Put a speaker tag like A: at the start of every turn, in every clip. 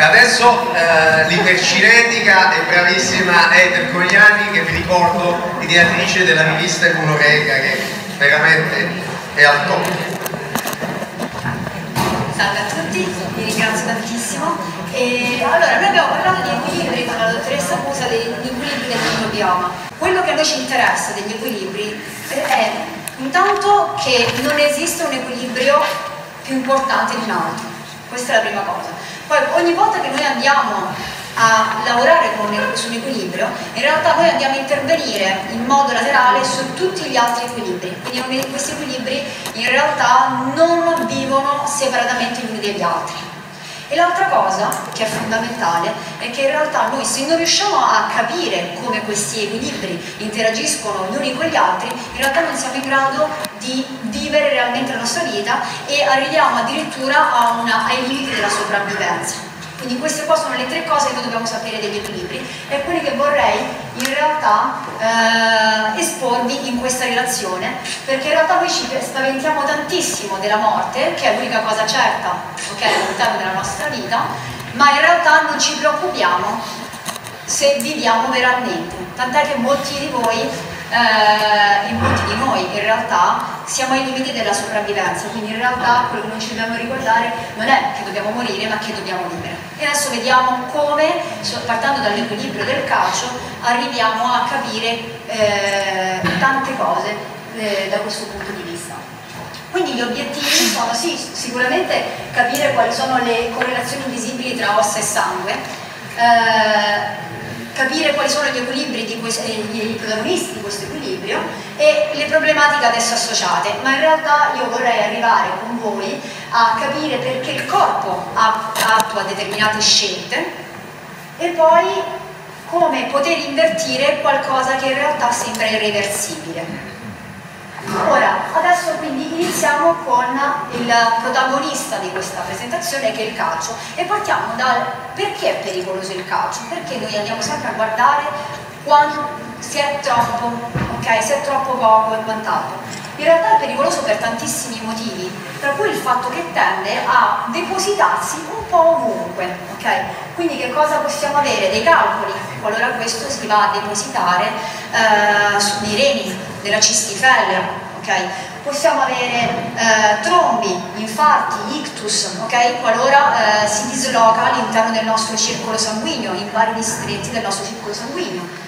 A: Adesso l'ipercinetica e bravissima Eder Cogliani, che vi ricordo ideatrice della rivista Immunoreca, che veramente è al top.
B: Salve a tutti, vi ringrazio tantissimo. Allora, noi abbiamo parlato di equilibri con la dottoressa Musa, degli equilibri del microbioma. Quello che a noi ci interessa degli equilibri è intanto che non esiste un equilibrio più importante di un altro. Questa è la prima cosa. Poi ogni volta che noi andiamo a lavorare su un equilibrio, in realtà noi andiamo a intervenire in modo laterale su tutti gli altri equilibri. Quindi questi equilibri in realtà non vivono separatamente gli uni dagli altri. E l'altra cosa che è fondamentale è che in realtà noi, se non riusciamo a capire come questi equilibri interagiscono gli uni con gli altri, in realtà non siamo in grado di vivere realmente la nostra vita e arriviamo addirittura ai limiti della sopravvivenza. Quindi queste qua sono le tre cose che noi dobbiamo sapere degli equilibri e quelli che vorrei in realtà esporvi in questa relazione, perché in realtà noi ci spaventiamo tantissimo della morte, che è l'unica cosa certa, okay, all'interno della nostra vita, ma in realtà non ci preoccupiamo se viviamo veramente, tant'è che molti di noi in realtà siamo ai limiti della sopravvivenza, quindi in realtà quello che noi ci dobbiamo ricordare non è che dobbiamo morire, ma che dobbiamo vivere. E adesso vediamo come, partendo dall'equilibrio del calcio, arriviamo a capire tante cose da questo punto di vista. Quindi gli obiettivi sono sì, sicuramente capire quali sono le correlazioni invisibili tra ossa e sangue, capire quali sono gli equilibri i protagonisti di questo equilibrio e le problematiche ad esso associate, ma in realtà io vorrei arrivare con voi a capire perché il corpo attua determinate scelte e poi come poter invertire qualcosa che in realtà sembra irreversibile. Ora, adesso quindi iniziamo con il protagonista di questa presentazione, che è il calcio, e partiamo dal perché è pericoloso il calcio, perché noi andiamo sempre a guardare se è troppo, okay, se è troppo poco e quant'altro. In realtà è pericoloso per tantissimi motivi, tra cui il fatto che tende a depositarsi un po' ovunque, okay? Quindi che cosa possiamo avere? Dei calcoli, qualora questo si va a depositare nei reni della cistifellea, okay? Possiamo avere trombi, infarti, ictus, okay? Qualora si disloca all'interno del nostro circolo sanguigno, in vari distretti del nostro circolo sanguigno.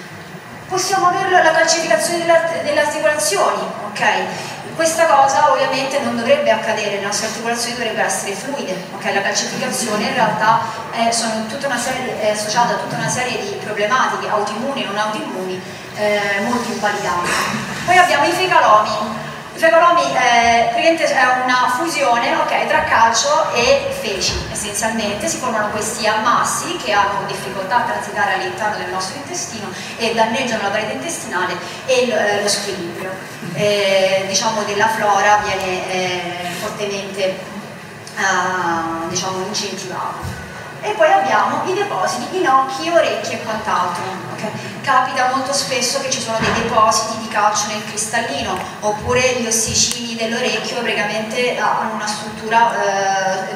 B: Possiamo avere la calcificazione delle articolazioni, ok? Questa cosa ovviamente non dovrebbe accadere, le nostre articolazioni dovrebbero essere fluide, ok? La calcificazione in realtà è associata a tutta una serie di problematiche autoimmuni e non autoimmuni molto invalidanti. Poi abbiamo i fecalomi. I fecalomi praticamente è una fusione, okay, tra calcio e feci. Essenzialmente si formano questi ammassi che hanno difficoltà a transitare all'interno del nostro intestino e danneggiano la parete intestinale e lo squilibrio diciamo della flora viene fortemente diciamo incentivato. E poi abbiamo i depositi in occhi, orecchie e quant'altro. Okay? Capita molto spesso che ci sono dei depositi di calcio nel cristallino, oppure gli ossicini dell'orecchio praticamente hanno una struttura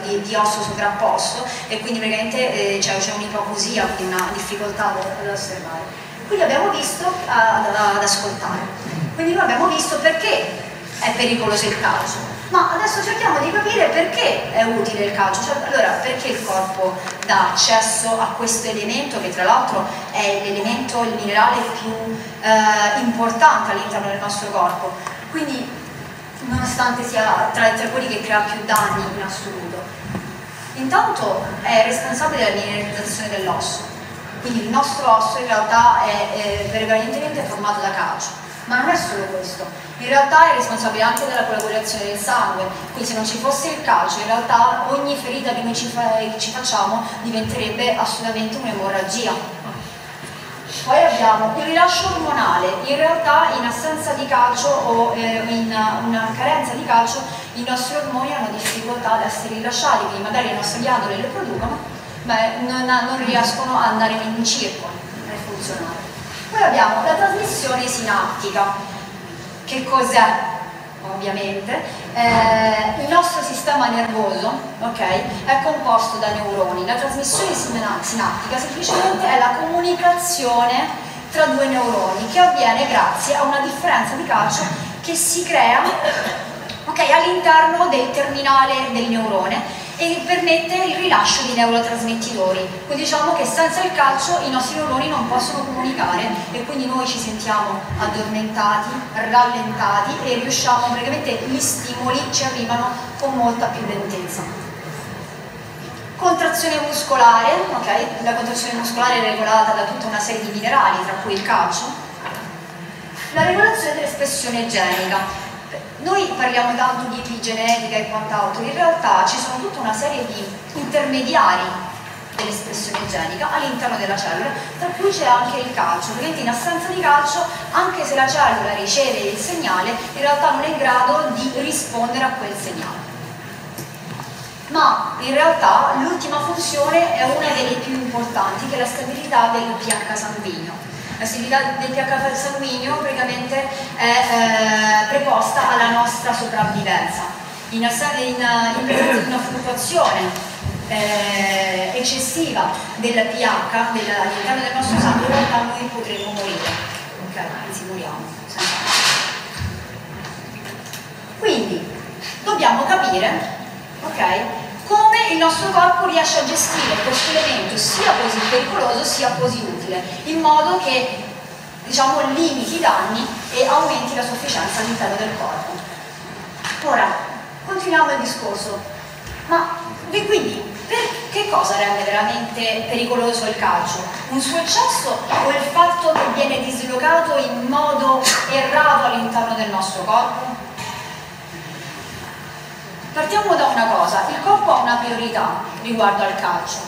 B: di osso sovrapposto e quindi praticamente c'è un'ipoacusia, quindi una difficoltà ad osservare. Quindi abbiamo visto ad ascoltare. Quindi noi abbiamo visto perché è pericoloso il calcio. Ma adesso cerchiamo di capire perché è utile il calcio, cioè, allora perché il corpo dà accesso a questo elemento che tra l'altro è l'elemento, il minerale più importante all'interno del nostro corpo, quindi nonostante sia tra quelli che crea più danni in assoluto. Intanto è responsabile della mineralizzazione dell'osso, quindi il nostro osso in realtà è prevalentemente formato da calcio. Ma non è solo questo, in realtà è responsabile anche della coagulazione del sangue, quindi se non ci fosse il calcio in realtà ogni ferita che noi ci facciamo diventerebbe assolutamente un'emorragia. Poi abbiamo il rilascio ormonale, in realtà in assenza di calcio o in una carenza di calcio i nostri ormoni hanno difficoltà ad essere rilasciati, quindi magari le nostre ghiandole le producono ma non riescono ad andare in circolo, a funzionare. Poi abbiamo la trasmissione sinaptica. Che cos'è? ovviamente. Il nostro sistema nervoso, ok, è composto da neuroni. La trasmissione sinaptica semplicemente è la comunicazione tra due neuroni che avviene grazie a una differenza di calcio che si crea, ok, all'interno del terminale del neurone e permette il rilascio di neurotrasmettitori. Quindi diciamo che senza il calcio i nostri neuroni non possono comunicare e quindi noi ci sentiamo addormentati, rallentati e riusciamo, praticamente gli stimoli ci arrivano con molta più lentezza. Contrazione muscolare, ok? La contrazione muscolare è regolata da tutta una serie di minerali, tra cui il calcio. La regolazione dell'espressione genica. Noi parliamo tanto di epigenetica e quant'altro, in realtà ci sono tutta una serie di intermediari dell'espressione genica all'interno della cellula, tra cui c'è anche il calcio, perché in assenza di calcio, anche se la cellula riceve il segnale, in realtà non è in grado di rispondere a quel segnale. Ma in realtà l'ultima funzione è una delle più importanti, che è la stabilità del pH sanguigno. La stabilità del pH sanguigno praticamente è preposta alla nostra sopravvivenza. In presenza di una fluttuazione eccessiva del pH all'interno del nostro sangue, in realtà noi potremmo morire, ok? Anzi moriamo. Quindi dobbiamo capire, ok, come il nostro corpo riesce a gestire questo elemento sia così pericoloso sia così utile, in modo che, diciamo, limiti i danni e aumenti la sufficienza all'interno del corpo. Ora, continuiamo il discorso. Ma quindi, che cosa rende veramente pericoloso il calcio? Un suo eccesso o il fatto che viene dislocato in modo errato all'interno del nostro corpo? Partiamo da una cosa, il corpo ha una priorità riguardo al calcio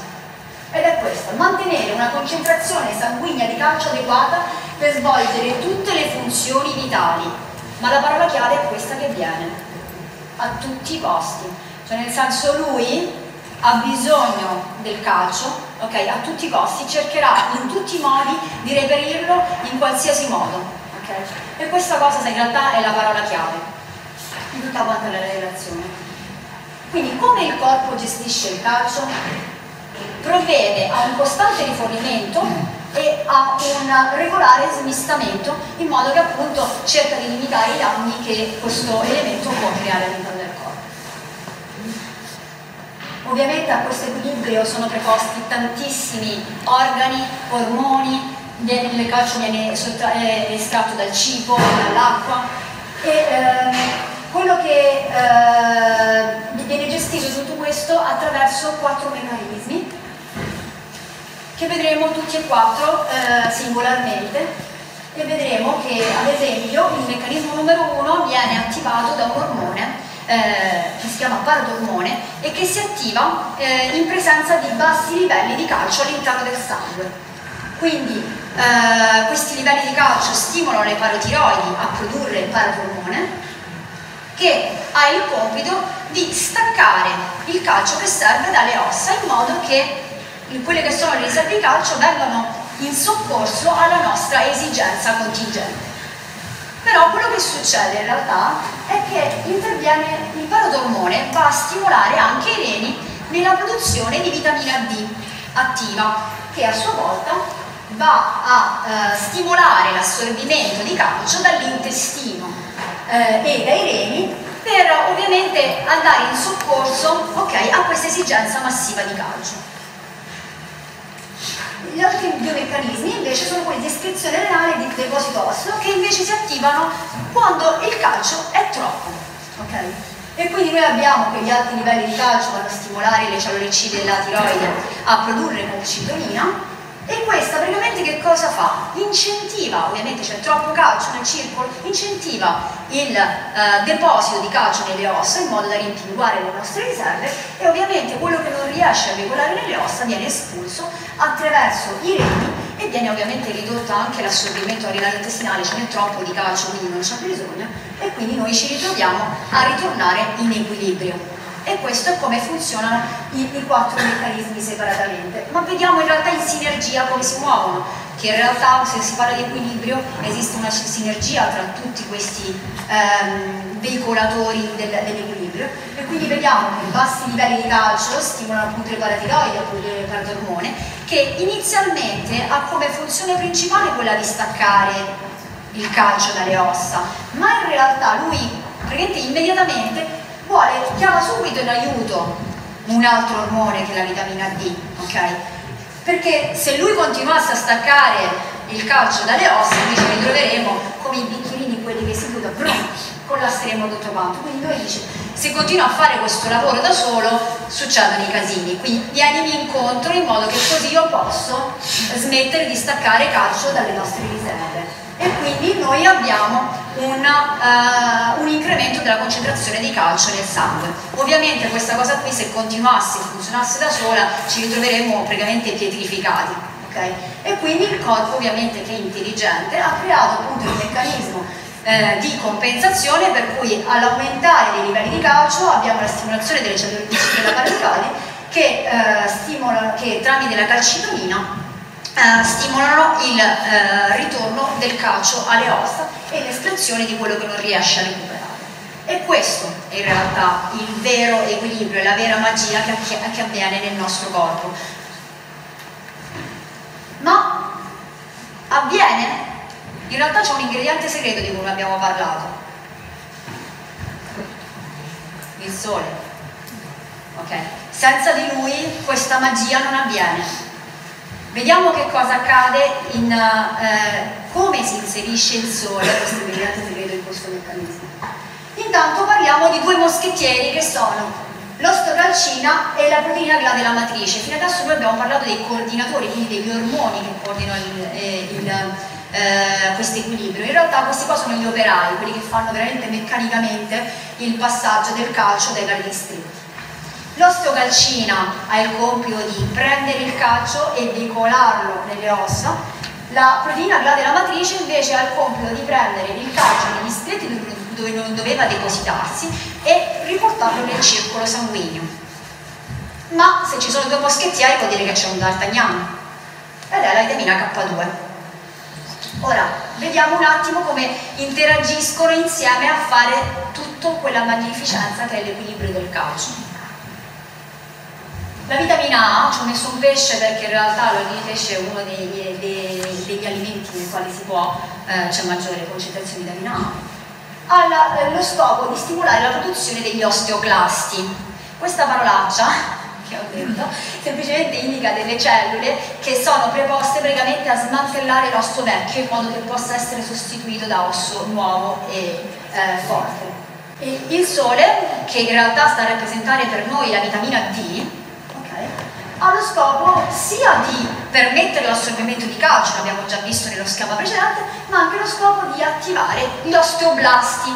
B: ed è questa: mantenere una concentrazione sanguigna di calcio adeguata per svolgere tutte le funzioni vitali, ma la parola chiave è questa che viene: a tutti i costi, cioè nel senso lui ha bisogno del calcio, ok? A tutti i costi, cercherà in tutti i modi di reperirlo in qualsiasi modo, ok? E questa cosa in realtà è la parola chiave in tutta quanta la relazione. Quindi come il corpo gestisce il calcio? Provvede a un costante rifornimento e a un regolare smistamento, in modo che appunto cerca di limitare i danni che questo elemento può creare all'interno del corpo. Ovviamente a questo equilibrio sono preposti tantissimi organi, ormoni, il calcio viene estratto dal cibo, dall'acqua e quello che viene gestito tutto questo attraverso 4 meccanismi che vedremo tutti e 4 singolarmente e vedremo che ad esempio il meccanismo numero 1 viene attivato da un ormone che si chiama paradormone e che si attiva in presenza di bassi livelli di calcio all'interno del sangue. Quindi questi livelli di calcio stimolano le parotiroidi a produrre il paradormone, che ha il compito di staccare il calcio che serve dalle ossa, in modo che quelle che sono le riserve di calcio vengano in soccorso alla nostra esigenza contingente. Però quello che succede in realtà è che interviene il paradormone, va a stimolare anche i reni nella produzione di vitamina D attiva, che a sua volta va a stimolare l'assorbimento di calcio dall'intestino e dai reni, per ovviamente andare in soccorso, ok, a questa esigenza massiva di calcio. Gli altri 2 meccanismi invece sono quelli di escrezione renale e di deposito osseo, che invece si attivano quando il calcio è troppo, ok? E quindi noi abbiamo che gli alti livelli di calcio vanno a stimolare le cellule C della tiroide a produrre calcitonina. E questa praticamente che cosa fa? Incentiva, ovviamente c'è troppo calcio nel circolo, incentiva il deposito di calcio nelle ossa in modo da rimpinguare le nostre riserve e ovviamente quello che non riesce a regolare nelle ossa viene espulso attraverso i reni e viene ovviamente ridotto anche l'assorbimento a livello intestinale, ce n'è troppo di calcio quindi non c'è bisogno e quindi noi ci ritroviamo a ritornare in equilibrio. E questo è come funzionano i 4 meccanismi separatamente. Ma vediamo in realtà in sinergia come si muovono. che in realtà, se si parla di equilibrio, esiste una sinergia tra tutti questi veicolatori dell'equilibrio, e quindi vediamo che bassi livelli di calcio stimolano appunto le paratiroidi, appunto il paratormone, che inizialmente ha come funzione principale quella di staccare il calcio dalle ossa, ma in realtà lui praticamente immediatamente chiama subito in aiuto un altro ormone che è la vitamina D, ok? Perché se lui continuasse a staccare il calcio dalle ossa, invece li troveremo come i bicchierini, quelli che si chiudono, collasseremo tutto quanto. Quindi lui dice, se continua a fare questo lavoro da solo, succedono i casini, quindi vienimi incontro in modo che così io posso smettere di staccare calcio dalle nostre riserve. E quindi noi abbiamo un incremento della concentrazione di calcio nel sangue. Ovviamente questa cosa qui, se continuasse, funzionasse da sola, ci ritroveremmo praticamente pietrificati, okay? E quindi il corpo, ovviamente, che è intelligente, ha creato appunto il meccanismo di compensazione, per cui all'aumentare dei livelli di calcio abbiamo la stimolazione delle cellule della paratiroide che tramite la calcitonina stimolano il ritorno del calcio alle ossa e l'estrazione di quello che non riesce a recuperare. E questo è in realtà il vero equilibrio, la vera magia che avviene nel nostro corpo. Ma avviene? In realtà c'è un ingrediente segreto di cui non abbiamo parlato: il sole. Ok? Senza di lui questa magia non avviene. Vediamo che cosa accade come si inserisce il sole, questo ingrediente segreto in questo meccanismo. Intanto parliamo di due moschettieri che sono l'ostocalcina e la proteina GLA della matrice. Fino adesso noi abbiamo parlato dei coordinatori, quindi degli ormoni che coordinano questo equilibrio. In realtà questi qua sono gli operai, quelli che fanno veramente meccanicamente il passaggio del calcio dai vari distretti. L'osteocalcina ha il compito di prendere il calcio e veicolarlo nelle ossa. La proteina GLA della matrice invece ha il compito di prendere il calcio nei distretti dove non doveva depositarsi e riportarlo nel circolo sanguigno. Ma se ci sono due moschettieri vuol dire che c'è un d'Artagnan, ed è la vitamina K2. Ora, vediamo un attimo come interagiscono insieme a fare tutta quella magnificenza che è l'equilibrio del calcio. La vitamina A, ci ho messo un pesce perché in realtà l'olio di pesce è uno degli alimenti nei quali c'è maggiore concentrazione di vitamina A, ha lo scopo di stimolare la produzione degli osteoclasti. Questa parolaccia che ho detto semplicemente indica delle cellule che sono preposte praticamente a smantellare l'osso vecchio in modo che possa essere sostituito da osso nuovo e forte. E il sole, che in realtà sta a rappresentare per noi la vitamina D, ha lo scopo sia di permettere l'assorbimento di calcio, l'abbiamo già visto nello schema precedente, ma anche lo scopo di attivare gli osteoblasti,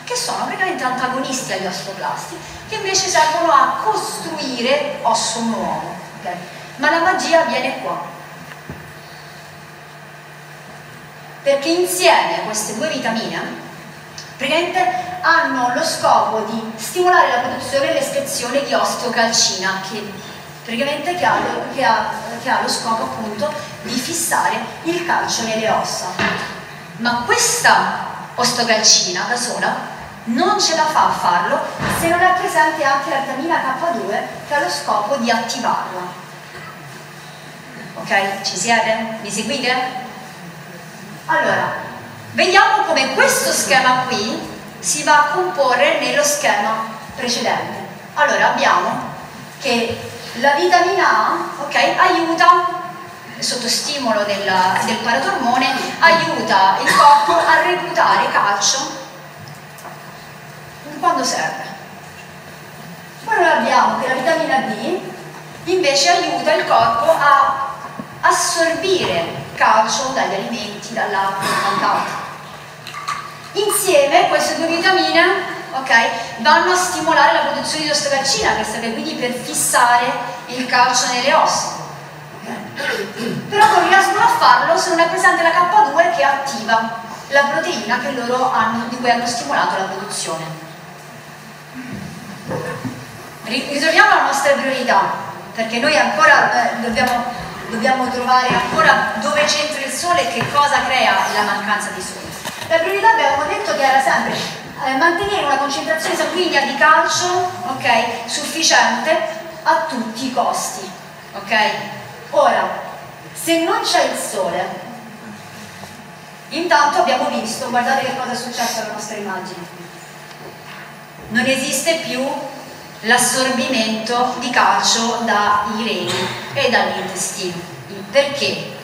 B: che sono praticamente antagonisti agli osteoblasti, che invece servono a costruire osso nuovo. Okay? Ma la magia viene qua, perché insieme queste due vitamine praticamente hanno lo scopo di stimolare la produzione e l'escrezione di osteocalcina, che ha lo scopo appunto di fissare il calcio nelle ossa. Ma questa osteocalcina da sola non ce la fa a farlo se non è presente anche la vitamina K2 che ha lo scopo di attivarla. Ok? Ci siete? Mi seguite? Allora, vediamo come questo schema qui si va a comporre nello schema precedente. Allora, abbiamo che la vitamina A, okay, aiuta, sotto stimolo del paratormone, aiuta il corpo a reclutare calcio quando serve. Poi noi abbiamo che la vitamina D invece aiuta il corpo a assorbire calcio dagli alimenti, dall'acqua e quant'altro. Insieme queste due vitamine vanno a stimolare la produzione di osteocalcina, che serve quindi per fissare il calcio nelle ossa. Però non riescono a farlo se non è presente la K2 che attiva la proteina che di cui hanno stimolato la produzione. Ritorniamo alla nostra priorità, perché noi ancora dobbiamo dobbiamo trovare ancora dove c'entra il sole e che cosa crea la mancanza di sole. La priorità abbiamo detto che era sempre mantenere una concentrazione sanguigna di calcio, ok, sufficiente a tutti i costi, ok? Ora, se non c'è il sole, intanto abbiamo visto, guardate che cosa è successo alla nostra immagine, non esiste più l'assorbimento di calcio dai reni e dall'intestino. Perché?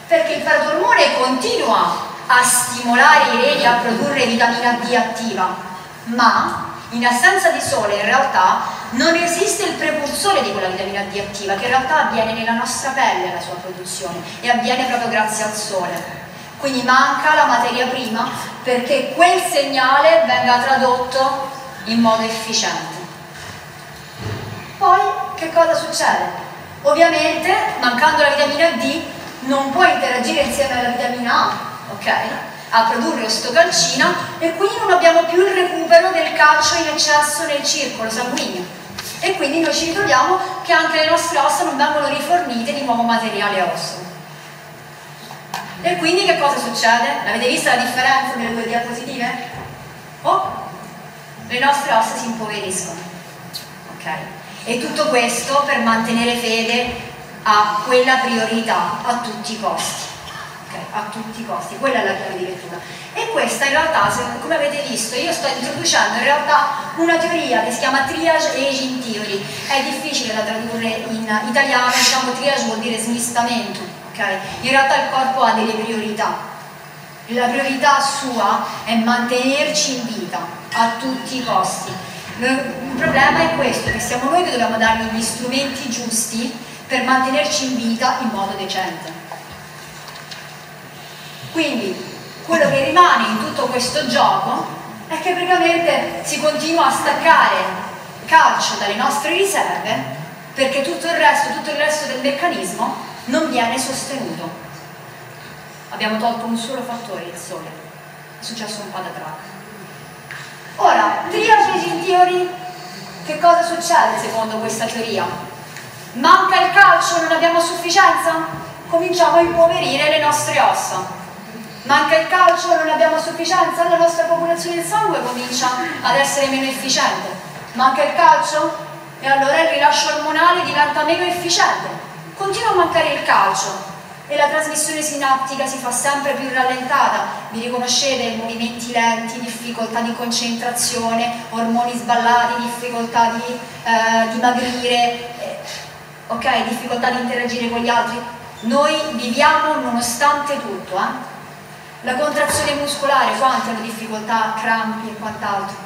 B: Perché il paratormone continua a stimolare i reni a produrre vitamina D attiva, ma in assenza di sole in realtà non esiste il precursore di quella vitamina D attiva, che in realtà avviene nella nostra pelle la sua produzione e avviene proprio grazie al sole. Quindi manca la materia prima perché quel segnale venga tradotto in modo efficiente. Poi che cosa succede? Ovviamente, mancando la vitamina D, non può interagire insieme alla vitamina A, ok? A produrre ostocalcina e quindi non abbiamo più il recupero del calcio in eccesso nel circolo sanguigno. E quindi noi ci ritroviamo che anche le nostre ossa non vengono rifornite di nuovo materiale osseo. E quindi che cosa succede? Avete visto la differenza delle due diapositive? Oh, le nostre ossa si impoveriscono, ok? E tutto questo per mantenere fede a quella priorità a tutti i costi, okay? A tutti i costi, quella è la chiave di lettura. E questa in realtà, come avete visto, io sto introducendo in realtà una teoria che si chiama Triage Aging Theory. È difficile da tradurre in italiano, diciamo triage vuol dire smistamento, ok? In realtà il corpo ha delle priorità. La priorità sua è mantenerci in vita a tutti i costi. Il problema è questo, che siamo noi che dobbiamo dargli gli strumenti giusti per mantenerci in vita in modo decente. Quindi quello che rimane in tutto questo gioco è che praticamente si continua a staccare calcio dalle nostre riserve perché tutto il resto del meccanismo non viene sostenuto. Abbiamo tolto un solo fattore, il sole. È successo un patatrac. Ora, Triage Aging Theory, che cosa succede secondo questa teoria? Manca il calcio, non abbiamo sufficienza? Cominciamo a impoverire le nostre ossa. Manca il calcio, non abbiamo sufficienza? La nostra popolazione del sangue comincia ad essere meno efficiente. Manca il calcio? E allora il rilascio ormonale diventa meno efficiente. Continua a mancare il calcio e la trasmissione sinaptica si fa sempre più rallentata. Vi riconoscete movimenti lenti, difficoltà di concentrazione, ormoni sballati, difficoltà di dimagrire, ok, difficoltà di interagire con gli altri. Noi viviamo nonostante tutto, La contrazione muscolare, quanti hanno difficoltà, crampi e quant'altro,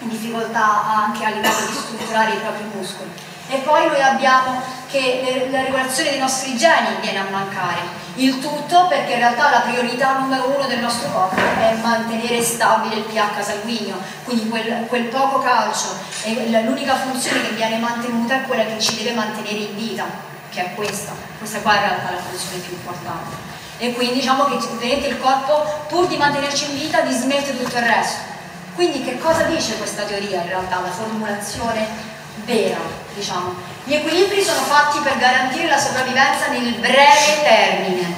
B: difficoltà anche a livello di strutturare i propri muscoli. E poi noi abbiamo che la regolazione dei nostri geni viene a mancare, il tutto perché in realtà la priorità numero uno del nostro corpo è mantenere stabile il pH sanguigno, quindi quel poco calcio e l'unica funzione che viene mantenuta è quella che ci deve mantenere in vita, che è questa qua in realtà è la funzione più importante. E quindi diciamo che vedete il corpo, pur di mantenerci in vita, dismette tutto il resto. Quindi che cosa dice questa teoria in realtà, la formulazione vera, diciamo? Gli equilibri sono fatti per garantire la sopravvivenza nel breve termine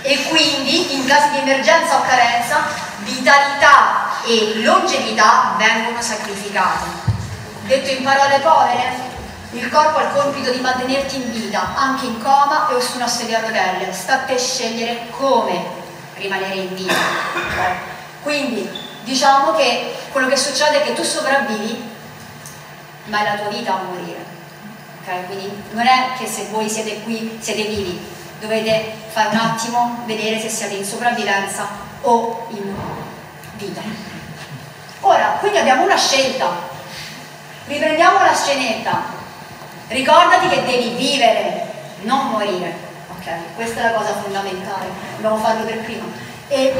B: e quindi in caso di emergenza o carenza vitalità e longevità vengono sacrificate. Detto in parole povere, il corpo ha il compito di mantenerti in vita anche in coma o su una sedia a rotelle, sta a te scegliere come rimanere in vita. Quindi diciamo che quello che succede è che tu sopravvivi, ma è la tua vita a morire. Okay? Quindi non è che se voi siete qui, siete vivi, dovete fare un attimo, vedere se siete in sopravvivenza o in vita. Ora, quindi abbiamo una scelta. Riprendiamo la scenetta. Ricordati che devi vivere, non morire. Ok? Questa è la cosa fondamentale, dobbiamo farlo per prima. E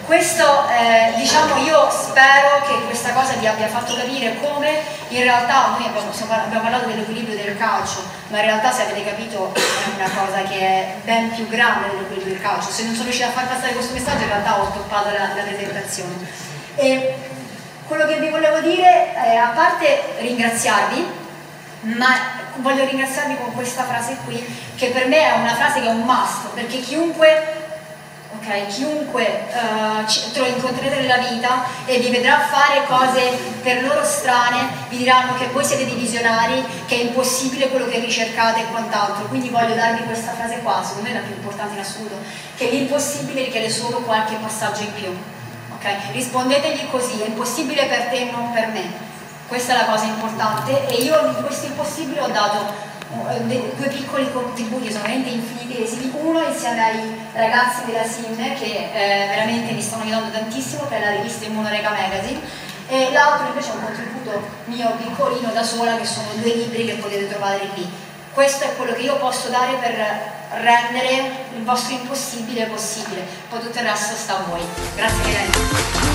B: questo, diciamo, io spero che questa cosa vi abbia fatto capire come in realtà noi abbiamo parlato dell'equilibrio del calcio, ma in realtà, se avete capito, è una cosa che è ben più grande dell'equilibrio del calcio. Se non sono riuscita a far passare questo messaggio, in realtà ho stoppato la presentazione. E quello che vi volevo dire è, a parte ringraziarvi ma voglio ringraziarvi con questa frase qui, che per me è una frase che è un must, perché chiunque incontrerete nella vita e vi vedrà fare cose per loro strane, vi diranno che voi siete dei visionari, che è impossibile quello che ricercate e quant'altro. Quindi voglio darvi questa frase qua, secondo me è la più importante in assoluto, che l'impossibile richiede solo qualche passaggio in più. Rispondetegli così: è impossibile per te e non per me. Questa è la cosa importante, e io in questo impossibile ho dato due piccoli contributi, sono veramente infinitesimi. Uno insieme ai ragazzi della SIN, che veramente mi stanno aiutando tantissimo, per la rivista Immunorega Magazine, e l'altro invece è un contributo mio piccolino da sola, che sono 2 libri che potete trovare lì. Questo è quello che io posso dare per rendere il vostro impossibile possibile, poi tutto il resto sta a voi. Grazie ragazzi.